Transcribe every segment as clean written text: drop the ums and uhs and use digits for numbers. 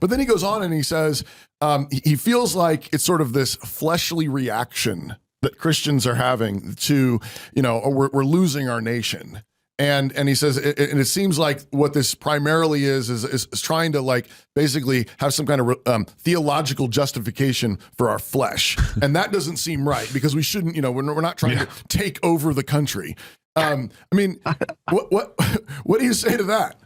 But then he goes on and he says he feels like it's sort of this fleshly reaction that Christians are having to, we're losing our nation. And he says, and it seems like what this primarily is trying to like basically have some kind of theological justification for our flesh, and that doesn't seem right because we shouldn't, we're not trying to take over the country. I mean, what do you say to that?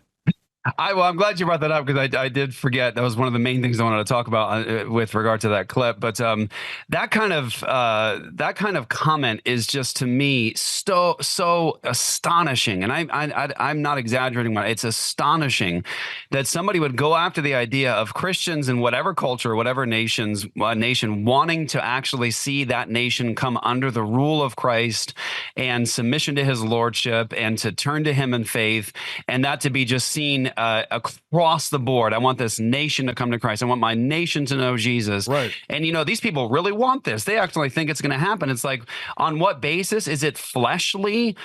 I'm glad you brought that up because I did forget that was one of the main things I wanted to talk about with regard to that clip. But that kind of comment is just to me so astonishing, and I'm not exaggerating. It's astonishing that somebody would go after the idea of Christians in whatever culture, whatever nation wanting to actually see that nation come under the rule of Christ and submission to His lordship and to turn to Him in faith, and that to be just seen across the board. I want this nation to come to Christ. I want my nation to know Jesus. Right. And, these people really want this. They actually think it's going to happen. It's like, on what basis? Is it fleshly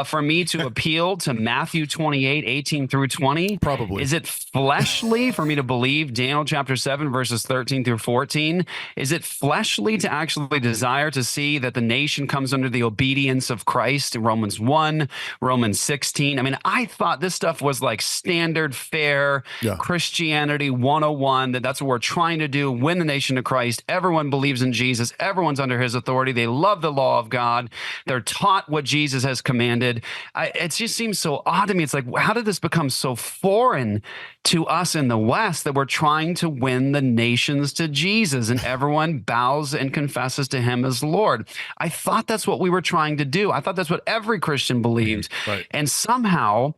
for me to appeal to Matthew 28:18-20? Probably. Is it fleshly for me to believe Daniel chapter 7, verses 13-14? Is it fleshly to actually desire to see that the nation comes under the obedience of Christ in Romans 1, Romans 16? I mean, I thought this stuff was like standard fair Christianity 101, that's what we're trying to do, win the nation to Christ. Everyone believes in Jesus. Everyone's under His authority. They love the law of God. They're taught what Jesus has commanded. It just seems so odd to me. It's like, how did this become so foreign to us in the West that we're trying to win the nations to Jesus and everyone bows and confesses to Him as Lord? I thought that's what we were trying to do. I thought that's what every Christian believed. Right. And somehow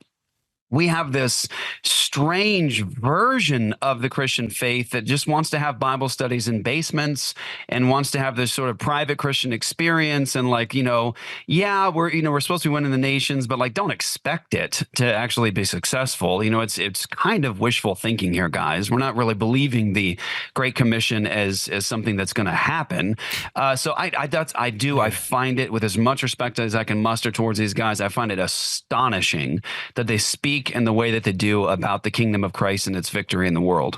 we have this strange version of the Christian faith that just wants to have Bible studies in basements and wants to have this sort of private Christian experience. And like, we're supposed to be winning the nations, but like, don't expect it to actually be successful. It's kind of wishful thinking here, guys. We're not really believing the Great Commission as something that's going to happen. So I find it, with as much respect as I can muster towards these guys, I find it astonishing that they speak in the way that they do about the kingdom of Christ and its victory in the world.